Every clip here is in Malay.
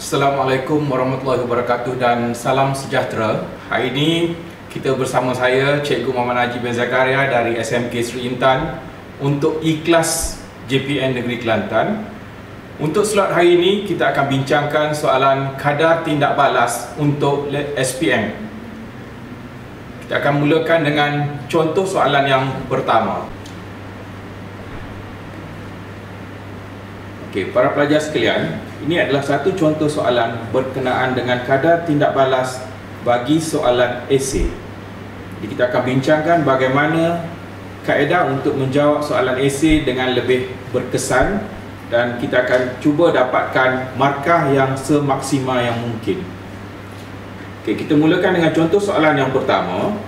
Assalamualaikum warahmatullahi wabarakatuh dan salam sejahtera. Hari ini kita bersama saya Cikgu Muhammad Najib bin Zakaria dari SMK Sri Intan untuk iKlas JPN Negeri Kelantan. Untuk slot hari ini kita akan bincangkan soalan kadar tindak balas untuk SPM. Kita akan mulakan dengan contoh soalan yang pertama. Okey, para pelajar sekalian, ini adalah satu contoh soalan berkenaan dengan kadar tindak balas bagi soalan esei. Jadi kita akan bincangkan bagaimana kaedah untuk menjawab soalan esei dengan lebih berkesan dan kita akan cuba dapatkan markah yang semaksimal yang mungkin. Okey, kita mulakan dengan contoh soalan yang pertama.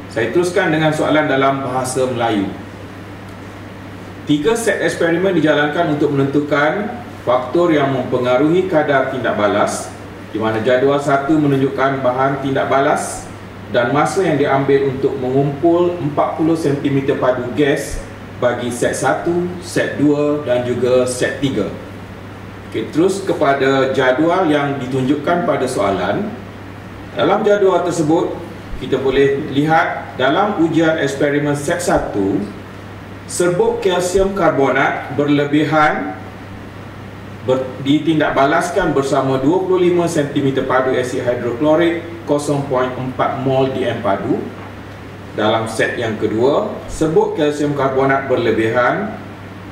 Saya teruskan dengan soalan dalam bahasa Melayu. 3 set eksperimen dijalankan untuk menentukan faktor yang mempengaruhi kadar tindak balas, di mana jadual 1 menunjukkan bahan tindak balas dan masa yang diambil untuk mengumpul 40 cm padu gas bagi set 1, set 2 dan juga set 3. Okey, terus kepada jadual yang ditunjukkan pada soalan. Dalam jadual tersebut, kita boleh lihat dalam ujian eksperimen set 1, serbuk kalsium karbonat berlebihan ditindakbalaskan bersama 25 cm padu asid hidroklorik 0.4 mol DM padu. Dalam set yang kedua, serbuk kalsium karbonat berlebihan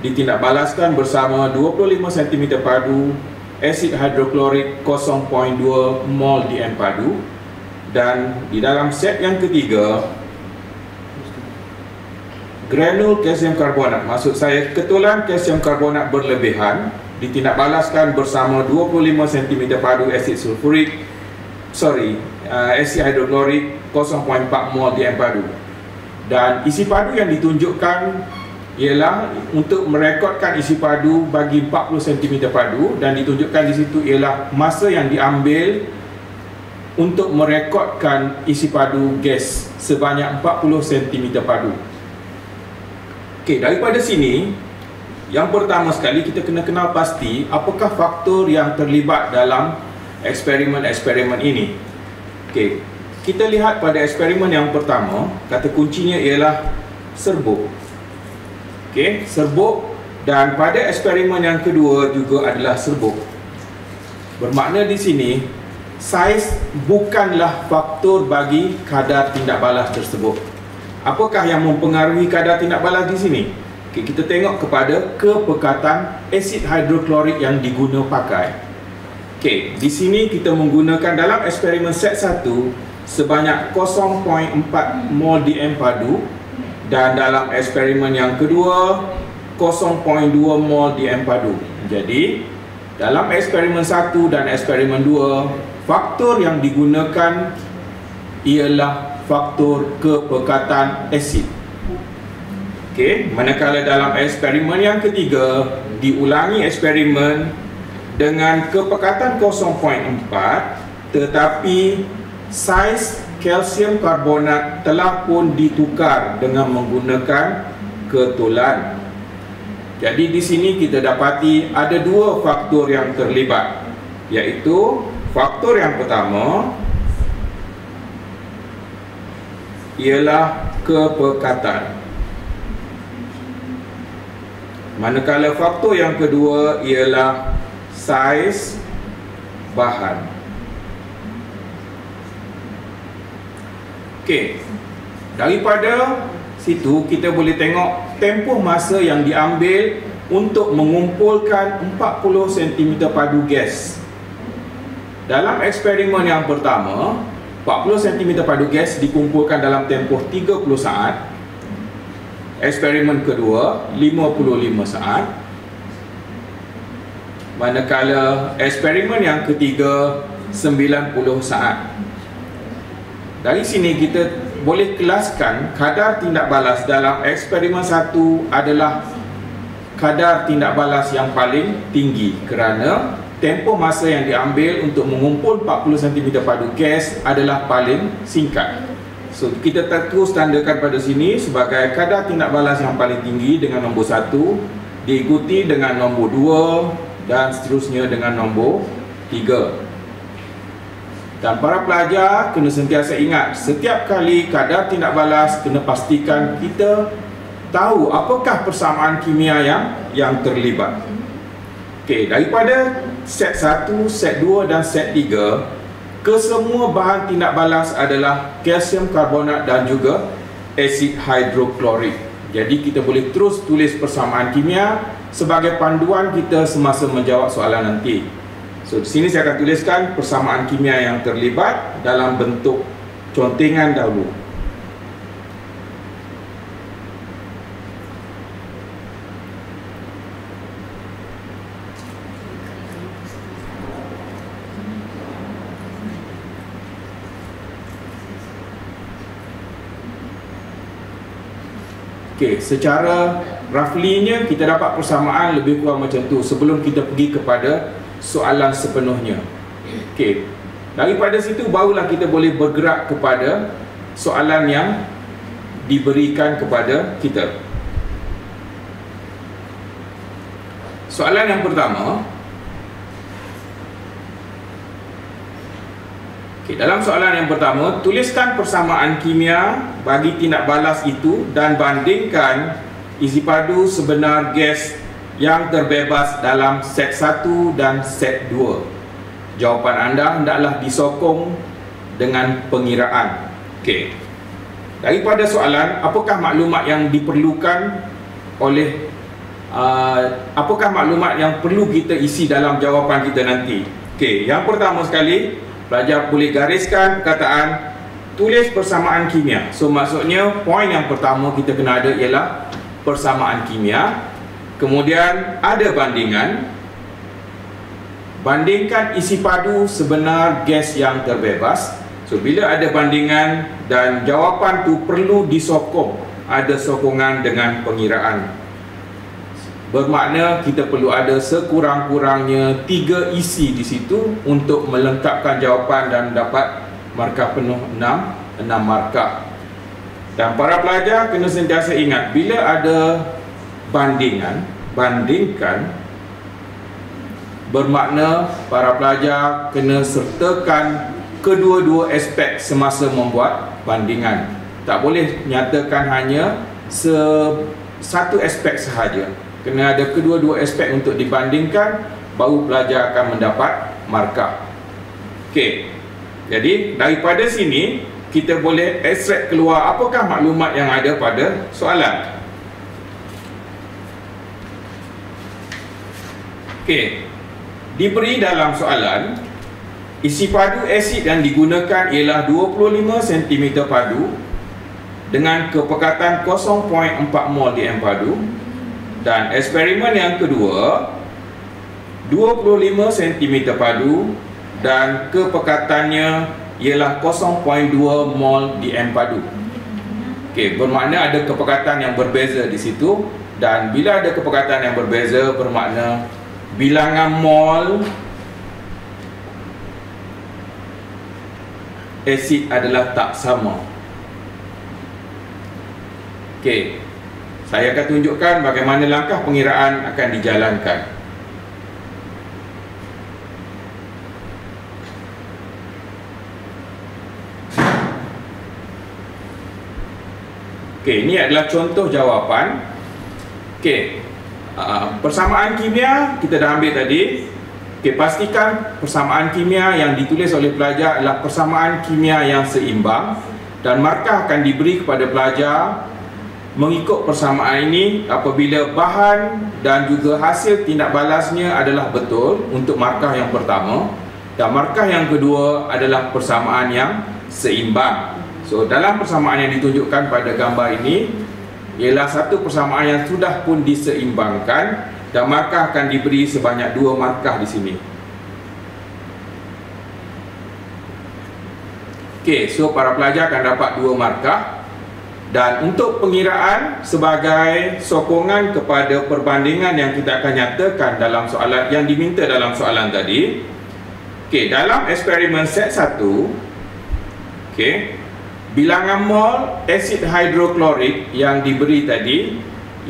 ditindakbalaskan bersama 25 cm padu asid hidroklorik 0.2 mol DM padu. Dan di dalam set yang ketiga, granul kalsium karbonat, maksud saya ketulan kalsium karbonat berlebihan ditindakbalaskan bersama 25 cm padu asid sulfurik asid hidroklorik 0.4 mol DM padu. Dan isi padu yang ditunjukkan ialah untuk merekodkan isi padu bagi 40 cm padu, dan ditunjukkan di situ ialah masa yang diambil untuk merekodkan isi padu gas sebanyak 40 cm padu. Okey, daripada sini, yang pertama sekali kita kena kenal pasti apakah faktor yang terlibat dalam eksperimen-eksperimen ini. Okey, kita lihat pada eksperimen yang pertama, kata kuncinya ialah serbuk. Okey, serbuk, dan pada eksperimen yang kedua juga adalah serbuk. Bermakna di sini saiz bukanlah faktor bagi kadar tindak balas tersebut. Apakah yang mempengaruhi kadar tindak balas di sini? Okay, kita tengok kepada kepekatan asid hidroklorik yang diguna pakai. Okey, di sini kita menggunakan dalam eksperimen set 1 sebanyak 0.4 mol DM padu, dan dalam eksperimen yang kedua 0.2 mol DM padu. Jadi, dalam eksperimen 1 dan eksperimen 2, faktor yang digunakan ialah faktor kepekatan asid. Okey, manakala dalam eksperimen yang ketiga diulangi eksperimen dengan kepekatan 0.4, tetapi saiz kalsium karbonat telah pun ditukar dengan menggunakan ketulan. Jadi di sini kita dapati ada 2 faktor yang terlibat, iaitu faktor yang pertama ialah kepekatan, manakala faktor yang kedua ialah saiz bahan. Okey, daripada situ kita boleh tengok tempoh masa yang diambil untuk mengumpulkan 40 cm padu gas. Dalam eksperimen yang pertama, 40 cm padu gas dikumpulkan dalam tempoh 30 saat. Eksperimen kedua 55 saat. Manakala eksperimen yang ketiga 90 saat. Dari sini kita boleh kelaskan kadar tindak balas dalam eksperimen 1 adalah kadar tindak balas yang paling tinggi, kerana tempoh masa yang diambil untuk mengumpul 40 cm padu gas adalah paling singkat. So, kita terus tandakan pada sini sebagai kadar tindak balas yang paling tinggi dengan nombor 1, diikuti dengan nombor 2 dan seterusnya dengan nombor 3. Dan para pelajar kena sentiasa ingat, setiap kali kadar tindak balas kena pastikan kita tahu apakah persamaan kimia yang terlibat. Okey, daripada set 1, set 2 dan set 3, kesemua bahan tindak balas adalah kalsium karbonat dan juga asid hidroklorik. Jadi kita boleh terus tulis persamaan kimia sebagai panduan kita semasa menjawab soalan nanti. So di sini saya akan tuliskan persamaan kimia yang terlibat dalam bentuk contengan dahulu. Okey, secara roughly-nya kita dapat persamaan lebih kurang macam tu sebelum kita pergi kepada soalan sepenuhnya. Okey, daripada situ barulah kita boleh bergerak kepada soalan yang diberikan kepada kita. Soalan yang pertama, dalam soalan yang pertama, tuliskan persamaan kimia bagi tindak balas itu dan bandingkan isi padu sebenar gas yang terbebas dalam set 1 dan set 2. Jawapan anda hendaklah disokong dengan pengiraan. Okey. Daripada soalan, apakah maklumat yang diperlukan oleh apakah maklumat yang perlu kita isi dalam jawapan kita nanti? Okey, yang pertama sekali, pelajar boleh gariskan perkataan tulis persamaan kimia. So maksudnya poin yang pertama kita kena ada ialah persamaan kimia. Kemudian ada bandingan. Bandingkan isi padu sebenar gas yang terbebas. So bila ada bandingan dan jawapan tu perlu disokong, ada sokongan dengan pengiraan. Bermakna kita perlu ada sekurang-kurangnya 3 isi di situ untuk melengkapkan jawapan dan dapat markah penuh 6 markah. Dan para pelajar kena sentiasa ingat, bila ada bandingan, bandingkan, bermakna para pelajar kena sertakan kedua-dua aspek semasa membuat bandingan. Tak boleh nyatakan hanya satu aspek sahaja. Kena ada kedua-dua aspek untuk dibandingkan, baru pelajar akan mendapat markah. Okey. Jadi daripada sini kita boleh ekstrak keluar apakah maklumat yang ada pada soalan. Okey. Diberi dalam soalan, isi padu asid yang digunakan ialah 25 cm padu dengan kepekatan 0.4 mol DM padu. Dan eksperimen yang kedua, 25 cm padu dan kepekatannya ialah 0.2 mol DM padu. Okey, bermakna ada kepekatan yang berbeza di situ. Dan bila ada kepekatan yang berbeza, bermakna bilangan mol asid adalah tak sama. Okey, saya akan tunjukkan bagaimana langkah pengiraan akan dijalankan. Okey, ini adalah contoh jawapan. Okey, persamaan kimia kita dah ambil tadi. Okey, pastikan persamaan kimia yang ditulis oleh pelajar adalah persamaan kimia yang seimbang dan markah akan diberi kepada pelajar mengikut persamaan ini apabila bahan dan juga hasil tindak balasnya adalah betul untuk markah yang pertama, dan markah yang kedua adalah persamaan yang seimbang. So dalam persamaan yang ditunjukkan pada gambar ini ialah satu persamaan yang sudah pun diseimbangkan dan markah akan diberi sebanyak 2 markah di sini. Okey, so para pelajar akan dapat 2 markah. Dan untuk pengiraan sebagai sokongan kepada perbandingan yang kita akan nyatakan dalam soalan yang diminta dalam soalan tadi. Okey, dalam eksperimen set 1, okey, bilangan mol asid hidroklorik yang diberi tadi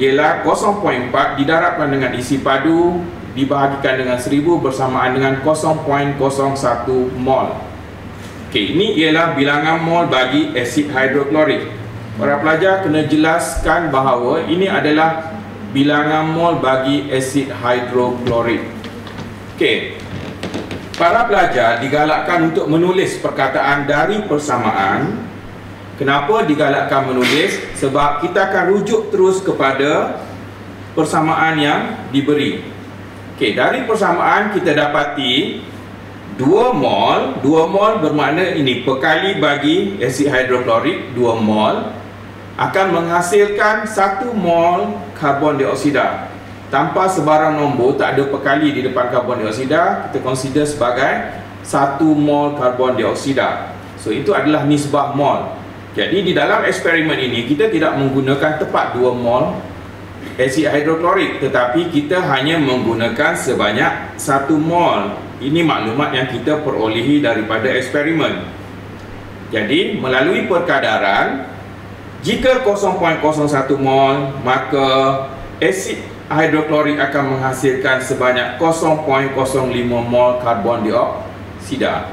ialah 0.4 didarabkan dengan isi padu dibahagikan dengan 1000 bersamaan dengan 0.01 mol. Okey, ini ialah bilangan mol bagi asid hidroklorik. Para pelajar kena jelaskan bahawa ini adalah bilangan mol bagi asid hidroklorik. Okey. Para pelajar digalakkan untuk menulis perkataan dari persamaan. Kenapa digalakkan menulis? Sebab kita akan rujuk terus kepada persamaan yang diberi. Okey, dari persamaan kita dapati 2 mol bermakna ini perkali bagi asid hidroklorik 2 mol akan menghasilkan 1 mol karbon dioksida. Tanpa sebarang nombor, tak ada perkali di depan karbon dioksida, kita consider sebagai 1 mol karbon dioksida. So itu adalah nisbah mol. Jadi di dalam eksperimen ini kita tidak menggunakan tepat 2 mol asid hidroklorik, tetapi kita hanya menggunakan sebanyak 1 mol. Ini maklumat yang kita perolehi daripada eksperimen. Jadi melalui perkadaran, jika 0.01 mol, maka asid hidroklorik akan menghasilkan sebanyak 0.05 mol karbon dioksida.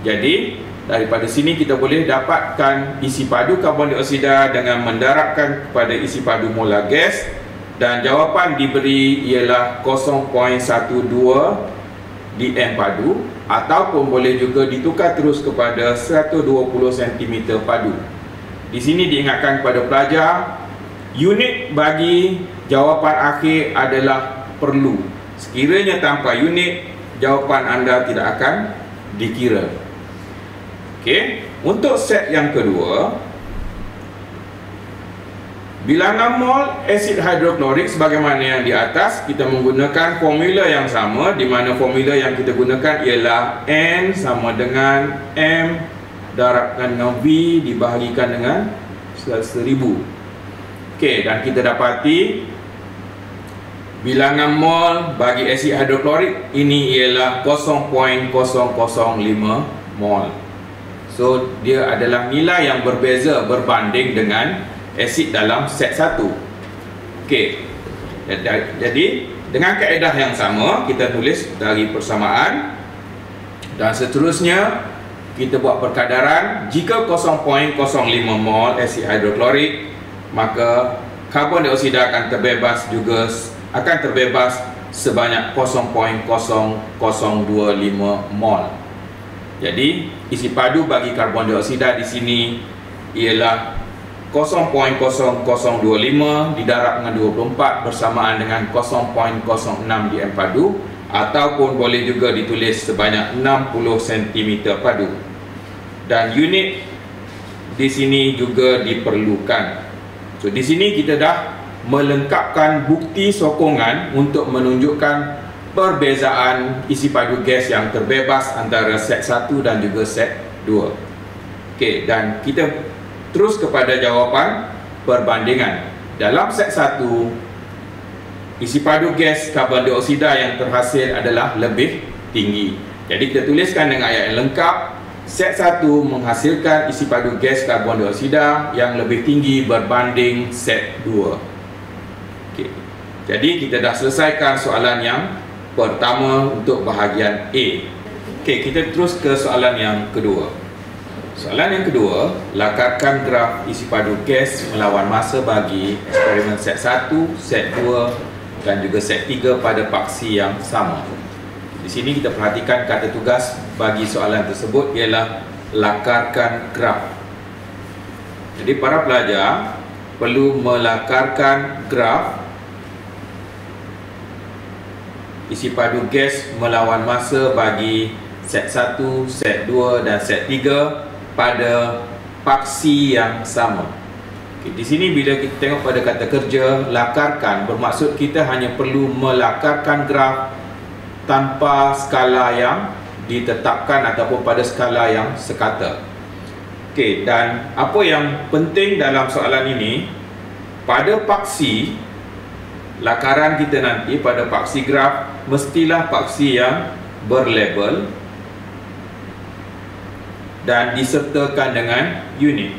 Jadi daripada sini kita boleh dapatkan isi padu karbon dioksida dengan mendarabkan kepada isi padu molar gas, dan jawapan diberi ialah 0.12 dm padu, ataupun boleh juga ditukar terus kepada 120 cm padu. Di sini diingatkan kepada pelajar, unit bagi jawapan akhir adalah perlu. Sekiranya tanpa unit, jawapan anda tidak akan dikira. Okey, untuk set yang kedua, bilangan mol asid hidroklorik sebagaimana yang di atas, kita menggunakan formula yang sama, di mana formula yang kita gunakan ialah N sama dengan M darabkan dengan V dibahagikan dengan 1000. Okey, dan kita dapati bilangan mol bagi asid hidroklorik ini ialah 0.005 mol. So dia adalah nilai yang berbeza berbanding dengan asid dalam set 1. Okey. Jadi dengan kaedah yang sama kita tulis dari persamaan, dan seterusnya kita buat perkadaran. Jika 0.05 mol asid hidroklorik, maka karbon dioksida akan terbebas sebanyak 0.0025 mol. Jadi isi padu bagi karbon dioksida di sini ialah 0.0025 didarab dengan 24 bersamaan dengan 0.06 dm padu, ataupun boleh juga ditulis sebanyak 60 cm padu. Dan unit di sini juga diperlukan. So di sini kita dah melengkapkan bukti sokongan untuk menunjukkan perbezaan isi padu gas yang terbebas antara set 1 dan juga set 2. Okey, dan kita terus kepada jawapan perbandingan. Dalam set 1, isi padu gas karbon dioksida yang terhasil adalah lebih tinggi. Jadi kita tuliskan dengan ayat yang lengkap. Set 1 menghasilkan isi padu gas karbon dioksida yang lebih tinggi berbanding set 2. Okey. Jadi kita dah selesaikan soalan yang pertama untuk bahagian A. Okey, kita terus ke soalan yang kedua. Soalan yang kedua, lakarkan graf isi padu gas melawan masa bagi eksperimen set 1, set 2 dan juga set 3 pada paksi yang sama. Di sini kita perhatikan kata tugas bagi soalan tersebut ialah lakarkan graf. Jadi para pelajar perlu melakarkan graf isi padu gas melawan masa bagi set 1, set 2 dan set 3 pada paksi yang sama. Okay, di sini bila kita tengok pada kata kerja lakarkan, bermaksud kita hanya perlu melakarkan graf tanpa skala yang ditetapkan ataupun pada skala yang sekata. Okey, dan apa yang penting dalam soalan ini, pada paksi lakaran kita nanti pada paksi graf mestilah paksi yang berlabel dan disertakan dengan unit.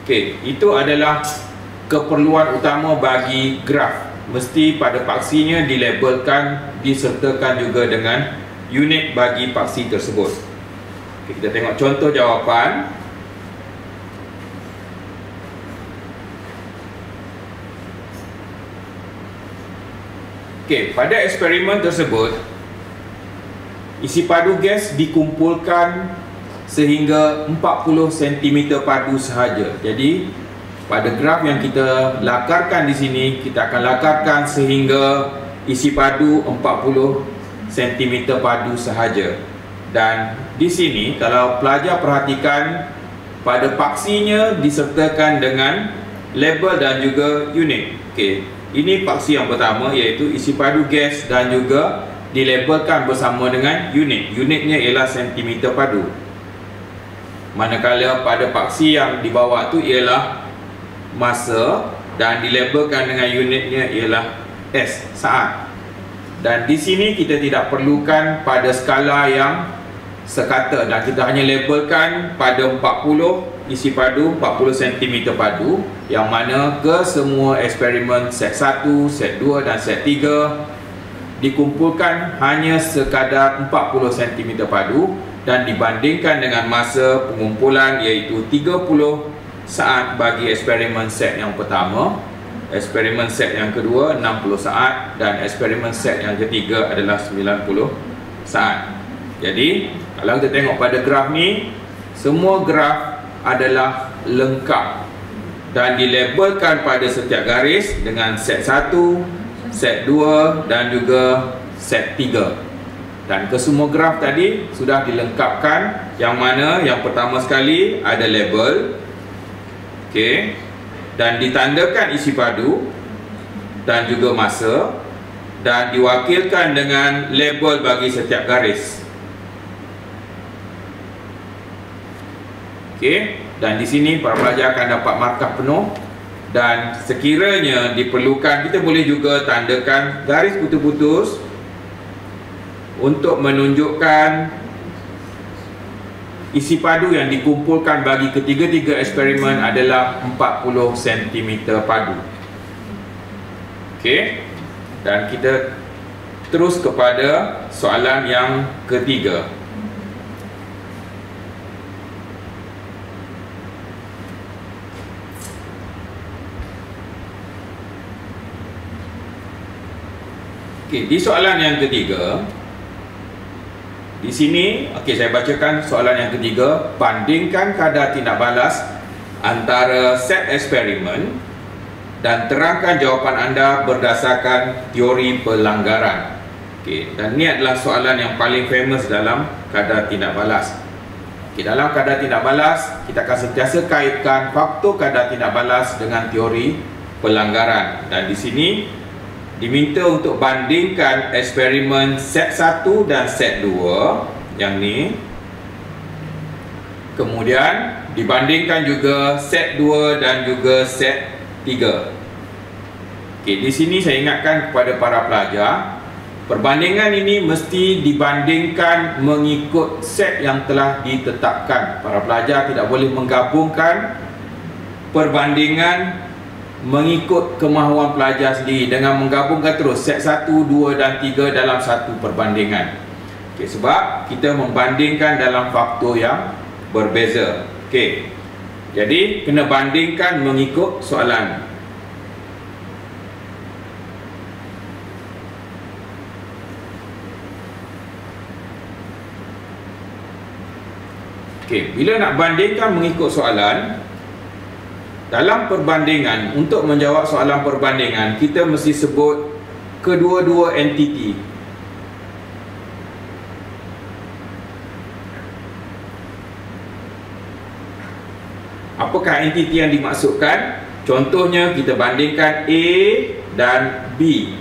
Okey, itu adalah keperluan utama bagi graf. Mesti pada paksinya dilabelkan, disertakan juga dengan unit bagi paksi tersebut. Okay, kita tengok contoh jawapan. Okey, pada eksperimen tersebut isi padu gas dikumpulkan sehingga 40 cm padu sahaja. Jadi pada graf yang kita lakarkan di sini, kita akan lakarkan sehingga isi padu 40 cm padu sahaja. Dan di sini kalau pelajar perhatikan, pada paksinya disertakan dengan label dan juga unit. Okey. Ini paksi yang pertama, iaitu isi padu gas, dan juga dilabelkan bersama dengan unit. Unitnya ialah sentimeter padu. Manakala pada paksi yang di bawah tu ialah masa dan dilabelkan dengan unitnya ialah S, saat. Dan di sini kita tidak perlukan pada skala yang sekata, dan kita hanya labelkan pada 40 isi padu, 40 cm padu, yang mana ke semua eksperimen set 1, set 2 dan set 3 dikumpulkan hanya sekadar 40 cm padu dan dibandingkan dengan masa pengumpulan iaitu 30 saat bagi eksperimen set yang pertama, eksperimen set yang kedua 60 saat, dan eksperimen set yang ketiga adalah 90 saat. Jadi kalau kita tengok pada graf ni, semua graf adalah lengkap dan dilabelkan pada setiap garis dengan set 1, set 2 dan juga set 3. Dan kesemua graf tadi sudah dilengkapkan, yang mana yang pertama sekali ada label, okey, dan ditandakan isi padu dan juga masa, dan diwakilkan dengan label bagi setiap garis. Okey, dan di sini para pelajar akan dapat markah penuh, dan sekiranya diperlukan kita boleh juga tandakan garis putus-putus untuk menunjukkan isi padu yang dikumpulkan bagi ketiga-tiga eksperimen adalah 40 cm padu. Okey, dan kita terus kepada soalan yang ketiga. Okey, di soalan yang ketiga, di sini, okey, saya bacakan soalan yang ketiga. Bandingkan kadar tindak balas antara set eksperimen dan terangkan jawapan anda berdasarkan teori pelanggaran. Okey, dan ini adalah soalan yang paling famous dalam kadar tindak balas. Okey, dalam kadar tindak balas, kita akan sentiasa kaitkan faktor kadar tindak balas dengan teori pelanggaran. Dan di sini diminta untuk bandingkan eksperimen set 1 dan set 2 yang ni, kemudian dibandingkan juga set 2 dan juga set 3. Okey, di sini saya ingatkan kepada para pelajar, perbandingan ini mesti dibandingkan mengikut set yang telah ditetapkan. Para pelajar tidak boleh menggabungkan perbandingan mengikut kemahuan pelajar sendiri dengan menggabungkan terus set 1, 2 dan 3 dalam satu perbandingan. Okey, sebab kita membandingkan dalam faktor yang berbeza. Okey, jadi kena bandingkan mengikut soalan. Okey, bila nak bandingkan mengikut soalan, dalam perbandingan, untuk menjawab soalan perbandingan, kita mesti sebut kedua-dua entiti. Apakah entiti yang dimaksudkan? Contohnya, kita bandingkan A dan B.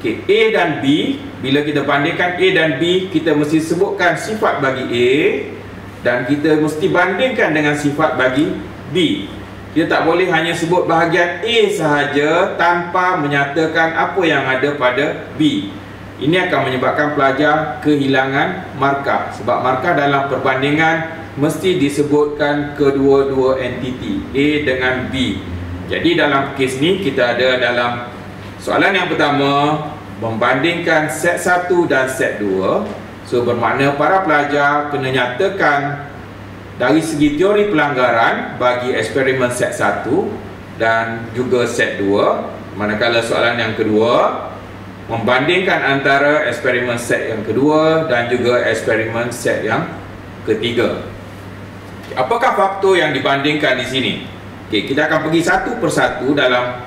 Okey, A dan B, bila kita bandingkan A dan B, kita mesti sebutkan sifat bagi A dan kita mesti bandingkan dengan sifat bagi B. Kita tak boleh hanya sebut bahagian A sahaja tanpa menyatakan apa yang ada pada B. Ini akan menyebabkan pelajar kehilangan markah, sebab markah dalam perbandingan mesti disebutkan kedua-dua entiti A dengan B. Jadi dalam kes ni kita ada dalam soalan yang pertama membandingkan set 1 dan set 2. So bermakna para pelajar kena nyatakan dari segi teori pelanggaran bagi eksperimen set 1 dan juga set 2. Manakala soalan yang kedua membandingkan antara eksperimen set yang kedua dan juga eksperimen set yang ketiga. Apakah faktor yang dibandingkan di sini? Okey, kita akan pergi satu persatu dalam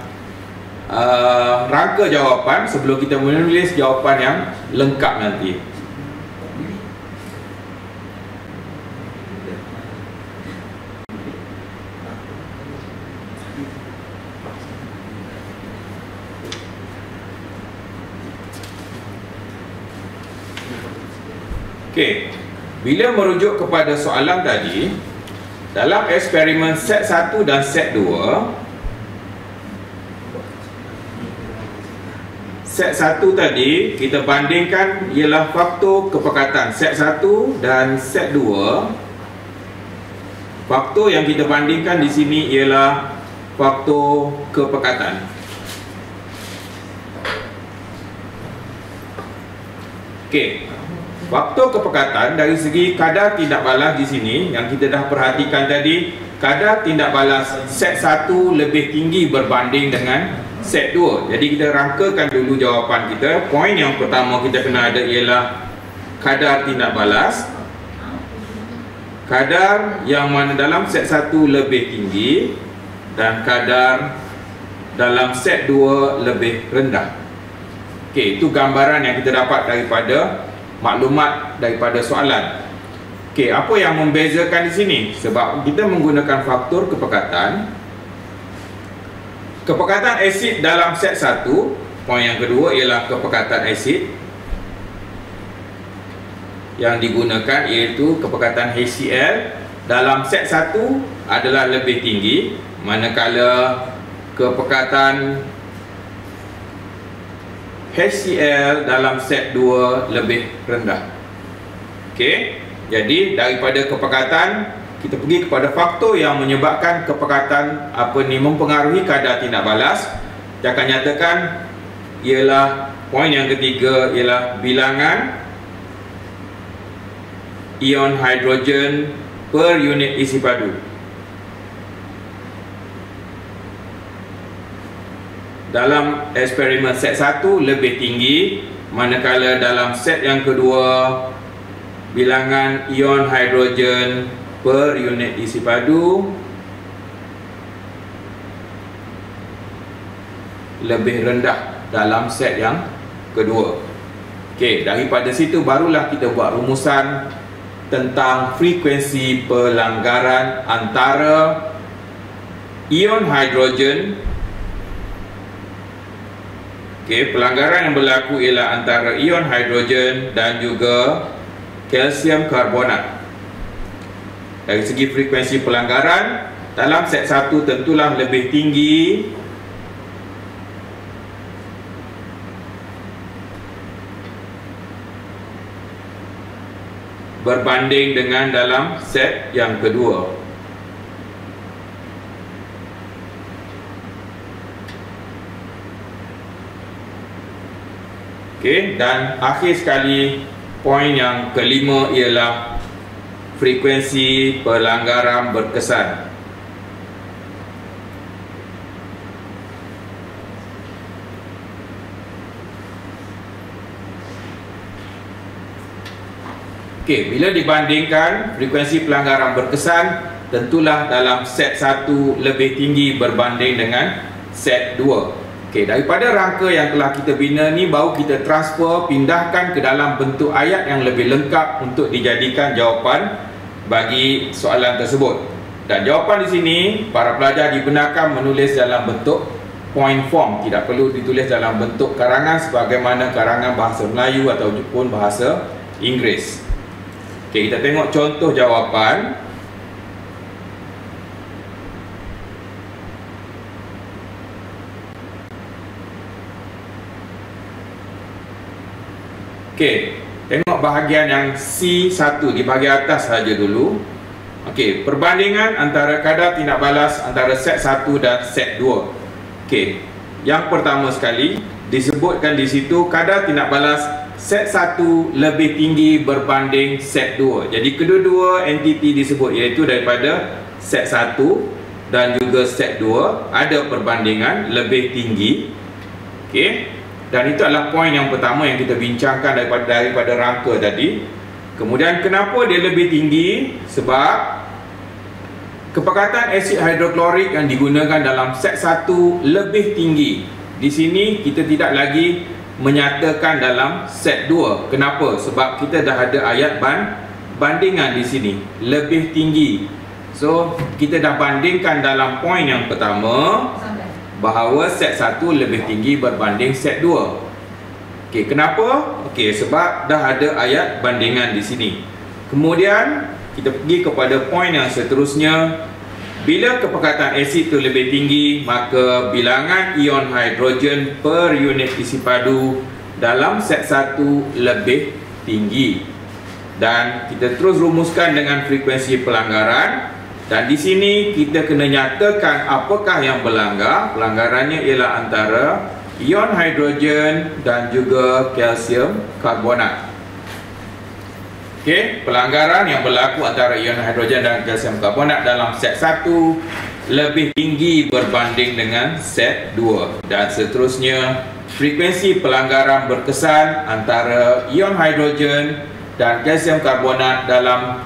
rangka jawapan sebelum kita menulis jawapan yang lengkap nanti. Okey, bila merujuk kepada soalan tadi, dalam eksperimen set 1 dan set 2, set 1 tadi kita bandingkan ialah faktor kepekatan set 1 dan set 2. Faktor yang kita bandingkan di sini ialah faktor kepekatan. Okey, faktor kepekatan dari segi kadar tindak balas di sini yang kita dah perhatikan tadi, kadar tindak balas set 1 lebih tinggi berbanding dengan set 2. Jadi kita rangkakan dulu jawapan kita. Poin yang pertama kita kena ada ialah kadar tindak balas. Kadar yang mana dalam set 1 lebih tinggi dan kadar dalam set 2 lebih rendah. Okey, itu gambaran yang kita dapat daripada maklumat daripada soalan. Okey, apa yang membezakan di sini? Sebab kita menggunakan faktor kepekatan. Kepekatan asid dalam set 1, poin yang kedua ialah kepekatan asid yang digunakan iaitu kepekatan HCl dalam set 1 adalah lebih tinggi, manakala kepekatan HCl dalam set 2 lebih rendah. Okey, jadi daripada kepekatan kita pergi kepada faktor yang menyebabkan kepekatan mempengaruhi kadar tindak balas. Kita akan nyatakan ialah poin yang ketiga ialah bilangan ion hidrogen per unit isi padu. Dalam eksperimen set 1 lebih tinggi, manakala dalam set yang kedua bilangan ion hidrogen per unit isi padu lebih rendah dalam set yang kedua. Okey, daripada situ barulah kita buat rumusan tentang frekuensi pelanggaran antara ion hidrogen. Okey, pelanggaran yang berlaku ialah antara ion hidrogen dan juga kalsium karbonat. Dari segi frekuensi pelanggaran dalam set 1 tentulah lebih tinggi berbanding dengan dalam set yang kedua. Okey, dan akhir sekali poin yang kelima ialah frekuensi pelanggaran berkesan. Okey, bila dibandingkan frekuensi pelanggaran berkesan, tentulah dalam set 1 lebih tinggi berbanding dengan set 2. Okey, daripada rangka yang telah kita bina ni baru kita transfer, pindahkan ke dalam bentuk ayat yang lebih lengkap untuk dijadikan jawapan bagi soalan tersebut. Dan jawapan di sini para pelajar dibenarkan menulis dalam bentuk point form, tidak perlu ditulis dalam bentuk karangan sebagaimana karangan bahasa Melayu ataupun bahasa Inggeris. Okey, kita tengok contoh jawapan. Okey, tengok bahagian yang C1 di bahagian atas saja dulu. Okey, perbandingan antara kadar tindak balas antara set 1 dan set 2. Okey, yang pertama sekali disebutkan di situ kadar tindak balas set 1 lebih tinggi berbanding set 2. Jadi kedua-dua entiti disebut, iaitu daripada set 1 dan juga set 2 ada perbandingan lebih tinggi. Okey, dan itu adalah poin yang pertama yang kita bincangkan daripada rangka tadi. Kemudian kenapa dia lebih tinggi? Sebab kepekatan asid hidroklorik yang digunakan dalam set 1 lebih tinggi. Di sini kita tidak lagi menyatakan dalam set 2. Kenapa? Sebab kita dah ada ayat bandingan di sini, lebih tinggi. So kita dah bandingkan dalam poin yang pertama bahawa set 1 lebih tinggi berbanding set 2. Okey, kenapa? Okey, sebab dah ada ayat bandingan di sini. Kemudian kita pergi kepada poin yang seterusnya. Bila kepekatan asid itu lebih tinggi, maka bilangan ion hidrogen per unit isi padu dalam set 1 lebih tinggi. Dan kita terus rumuskan dengan frekuensi pelanggaran. Dan di sini kita kena nyatakan apakah yang berlanggar. Pelanggarannya ialah antara ion hidrogen dan juga kalsium karbonat. Okey, pelanggaran yang berlaku antara ion hidrogen dan kalsium karbonat dalam set 1 lebih tinggi berbanding dengan set 2. Dan seterusnya, frekuensi pelanggaran berkesan antara ion hidrogen dan kalsium karbonat dalam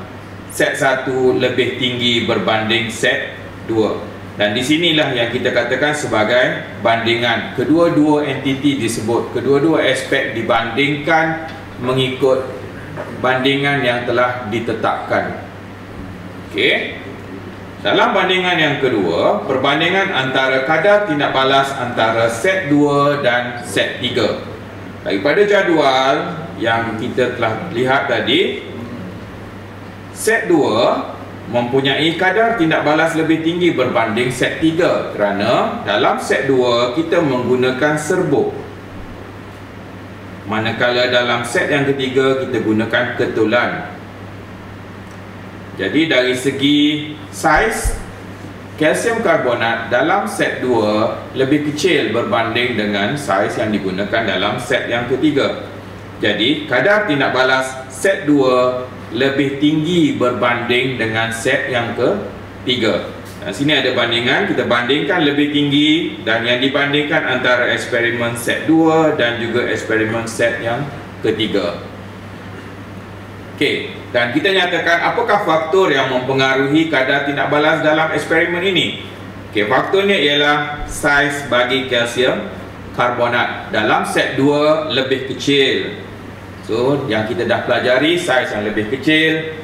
set 1 lebih tinggi berbanding set 2. Dan di sinilah yang kita katakan sebagai bandingan. Kedua-dua entiti disebut, kedua-dua aspek dibandingkan mengikut bandingan yang telah ditetapkan. Okey. Dalam bandingan yang kedua, perbandingan antara kadar tindak balas antara set 2 dan set 3. Daripada jadual yang kita telah lihat tadi, set 2 mempunyai kadar tindak balas lebih tinggi berbanding set 3 kerana dalam set 2 kita menggunakan serbuk, manakala dalam set yang ketiga kita gunakan ketulan. Jadi dari segi saiz, kalsium karbonat dalam set 2 lebih kecil berbanding dengan saiz yang digunakan dalam set yang ketiga. Jadi kadar tindak balas set 2 lebih tinggi berbanding dengan set yang ketiga. Di sini ada bandingan, kita bandingkan lebih tinggi, dan yang dibandingkan antara eksperimen set 2 dan juga eksperimen set yang ketiga. Okey, dan kita nyatakan apakah faktor yang mempengaruhi kadar tindak balas dalam eksperimen ini. Okey, faktornya ialah saiz bagi kalsium karbonat dalam set 2 lebih kecil. So, yang kita dah pelajari, saiz yang lebih kecil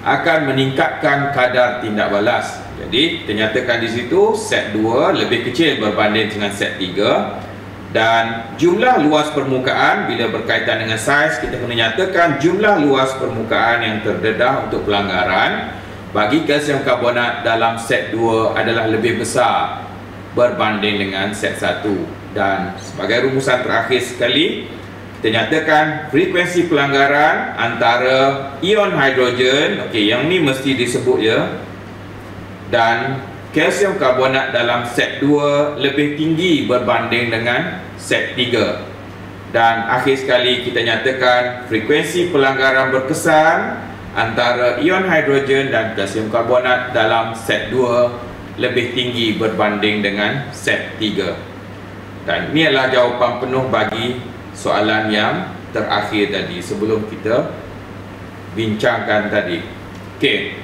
akan meningkatkan kadar tindak balas. Jadi, kita nyatakan di situ set 2 lebih kecil berbanding dengan set 3. Dan jumlah luas permukaan, bila berkaitan dengan saiz, kita kena nyatakan jumlah luas permukaan yang terdedah untuk pelanggaran bagi kalsium karbonat dalam set 2 adalah lebih besar berbanding dengan set 1. Dan sebagai rumusan terakhir sekali, kita nyatakan frekuensi pelanggaran antara ion hidrogen, okey, yang ni mesti disebut ya, dan kalsium karbonat dalam set 2 lebih tinggi berbanding dengan set 3. Dan akhir sekali kita nyatakan frekuensi pelanggaran berkesan antara ion hidrogen dan kalsium karbonat dalam set 2 lebih tinggi berbanding dengan set 3. Dan ini adalah jawapan penuh bagi soalan yang terakhir tadi sebelum kita bincangkan tadi. Okey.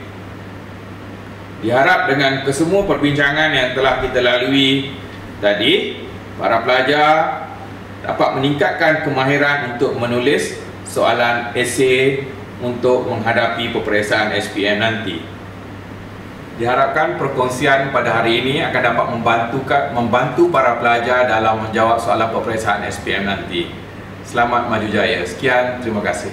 Diharap dengan kesemua perbincangan yang telah kita lalui tadi, para pelajar dapat meningkatkan kemahiran untuk menulis soalan esei untuk menghadapi peperiksaan SPM nanti. Diharapkan perkongsian pada hari ini akan dapat membantu para pelajar dalam menjawab soalan peperiksaan SPM nanti. Selamat maju jaya. Sekian, terima kasih.